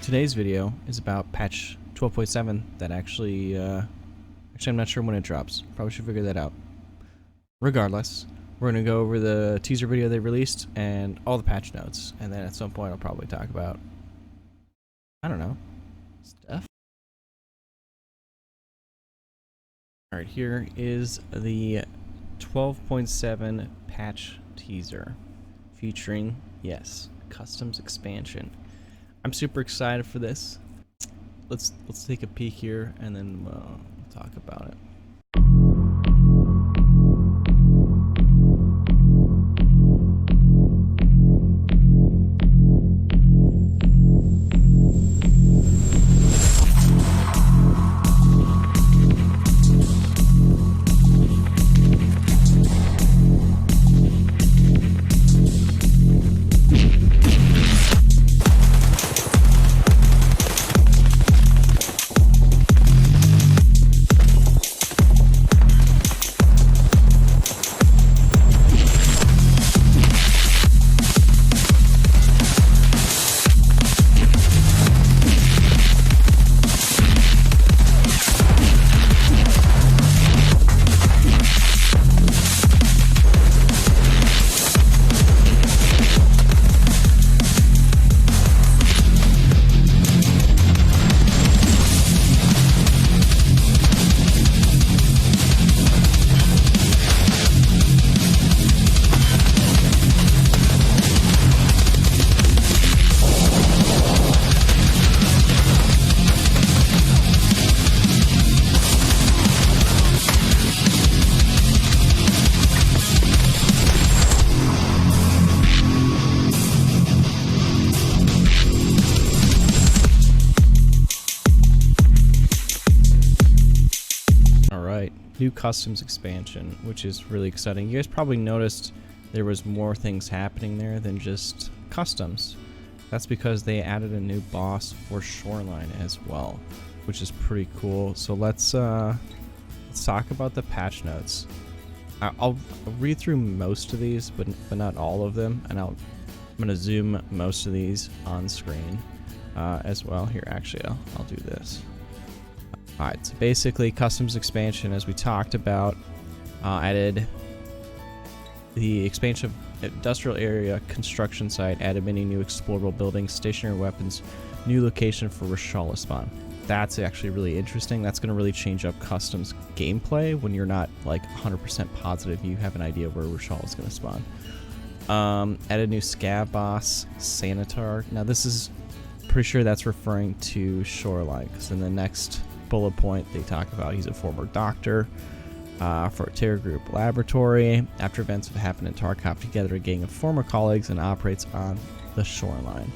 Today's video is about patch 12.7 that actually I'm not sure when it drops. Probably should figure that out. Regardless, we're going to go over the teaser video they released and all the patch notes, and then at some point I'll probably talk about, I don't know, stuff. Alright, here is the 12.7 patch teaser featuring, yes, customs expansion. I'm super excited for this. Let's take a peek here and then we'll talk about it. New customs expansion, which is really exciting. You guys probably noticed there was more things happening there than just customs. That's because they added a new boss for Shoreline as well, which is pretty cool. So let's talk about the patch notes. I'll read through most of these, but not all of them, and I'm gonna zoom most of these on screen as well. Here, actually, I'll do this. Alright, so basically customs expansion, as we talked about, added the expansion of industrial area construction site, added many new explorable buildings, stationary weapons, new location for Rashala spawn. That's actually really interesting. That's going to really change up customs gameplay when you're not like 100% positive you have an idea where Rashala is going to spawn. Added new scav boss, Sanitar. Now this is pretty sure that's referring to Shoreline, because in the next bullet point they talk about he's a former doctor for a terror group laboratory. After events have happened in Tarkov, together a gang of former colleagues and operates on the Shoreline.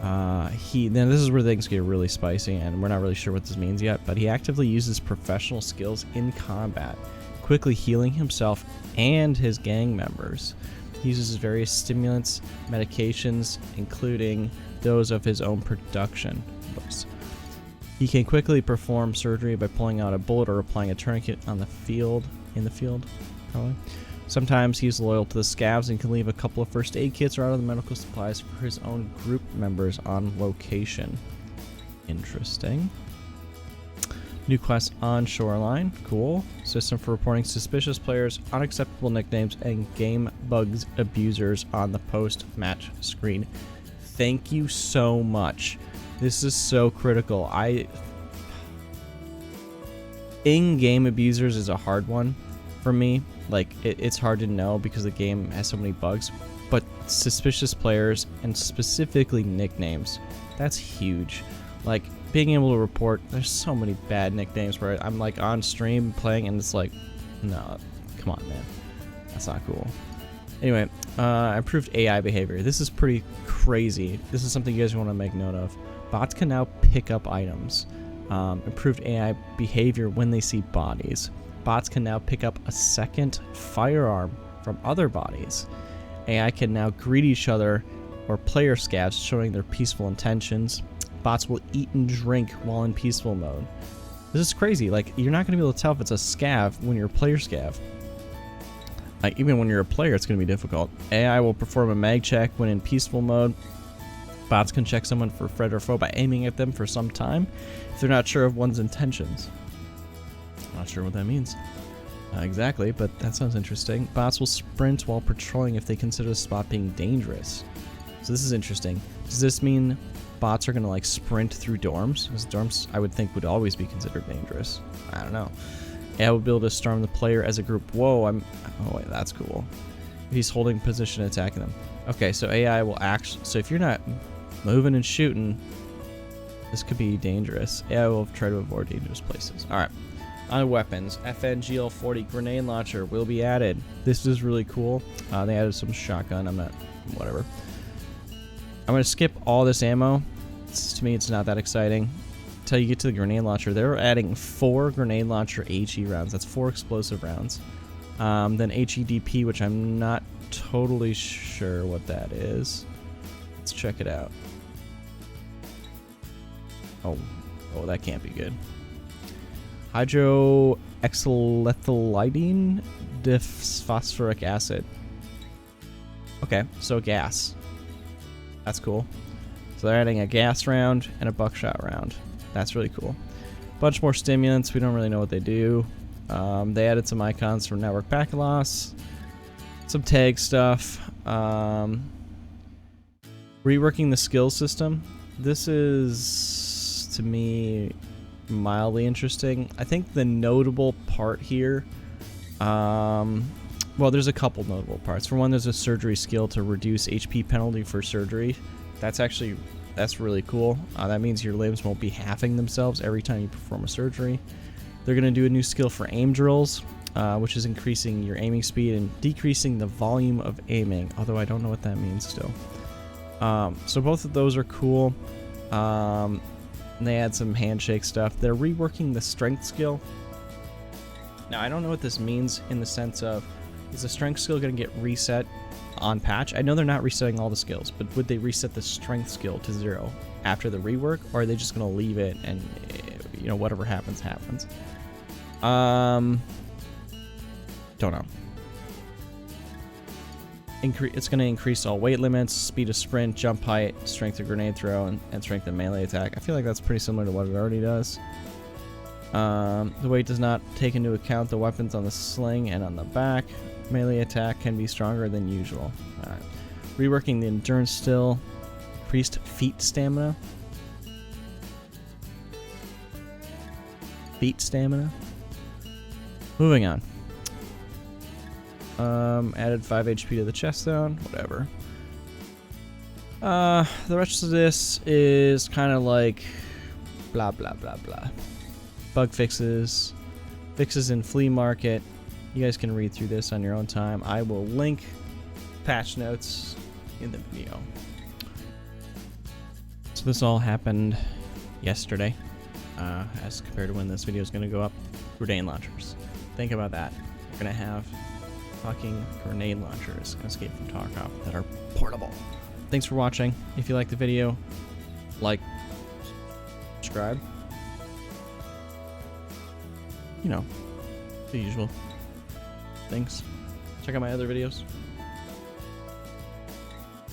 Then this is where things get really spicy, and we're not really sure what this means yet, but he actively uses professional skills in combat, quickly healing himself and his gang members. He uses various stimulants, medications, including those of his own production. He can quickly perform surgery by pulling out a bullet or applying a tourniquet on the field, probably. Sometimes he's loyal to the scavs and can leave a couple of first aid kits or other medical supplies for his own group members on location. Interesting. New quests on Shoreline, cool. System for reporting suspicious players, unacceptable nicknames, and game bugs abusers on the post-match screen. Thank you so much. This is so critical. In-game abusers is a hard one for me. Like, it's hard to know because the game has so many bugs. But suspicious players, and specifically nicknames, that's huge. Like, being able to report, there's so many bad nicknames where I'm like on stream playing and it's like, no, come on, man. That's not cool. Anyway, improved AI behavior. This is pretty crazy. This is something you guys want to make note of. Bots can now pick up items. Improved AI behavior when they see bodies. Bots can now pick up a second firearm from other bodies. AI can now greet each other or player scavs, showing their peaceful intentions. Bots will eat and drink while in peaceful mode. This is crazy. Like, you're not going to be able to tell if it's a scav when you're a player scav. Like, even when you're a player, it's going to be difficult. AI will perform a mag check when in peaceful mode. Bots can check someone for threat or foe by aiming at them for some time if they're not sure of one's intentions. Not sure what that means exactly, but that sounds interesting. Bots will sprint while patrolling if they consider the spot being dangerous. So this is interesting. Does this mean bots are going to like sprint through dorms? Because dorms, I would think, would always be considered dangerous. I don't know. AI will be able to storm the player as a group. Whoa, oh wait, that's cool. If he's holding position attacking them. Okay, so AI will so if you're not moving and shooting, this could be dangerous. AI will try to avoid dangerous places. Alright. On weapons, FNGL-40 grenade launcher will be added. This is really cool. They added some shotgun. Whatever. I'm going to skip all this ammo. To me, it's not that exciting. Until you get to the grenade launcher, they're adding 4 grenade launcher HE rounds. That's 4 explosive rounds. Then HEDP, which I'm not totally sure what that is. Let's check it out. Oh, that can't be good. Hydroxylethylidine phosphoric acid. Okay, so gas. That's cool. So they're adding a gas round and a buckshot round. That's really cool. Bunch more stimulants. We don't really know what they do. They added some icons for network packet loss. Some tag stuff. Reworking the skills system. This is, to me, mildly interesting. I think the notable part here, well, there's a couple notable parts. For one, there's a surgery skill to reduce HP penalty for surgery. That's really cool. That means your limbs won't be halving themselves every time you perform a surgery. They're going to do a new skill for aim drills, which is increasing your aiming speed and decreasing the volume of aiming, although I don't know what that means still. So both of those are cool. They add some handshake stuff. They're reworking the strength skill. Now, I don't know what this means in the sense of, is the strength skill going to get reset on patch? I know they're not resetting all the skills, but would they reset the strength skill to 0 after the rework, or are they just going to leave it and, you know, whatever happens, happens? Don't know. It's going to increase all weight limits, speed of sprint, jump height, strength of grenade throw, and strength of melee attack. I feel like that's pretty similar to what it already does. The weight does not take into account the weapons on the sling and on the back. Melee attack can be stronger than usual. Alright. Reworking the endurance still. Increased feet stamina. Moving on. Added 5 HP to the chest zone. Whatever. The rest of this is kind of like blah blah blah blah. Bug fixes. Fixes in flea market. You guys can read through this on your own time. I will link patch notes in the video. So this all happened yesterday, as compared to when this video is going to go up. Grenade launchers. Think about that. We're going to have fucking grenade launchers in Escape from Tarkov that are portable. Thanks for watching. If you like the video, like, subscribe. You know, the usual things. Check out my other videos.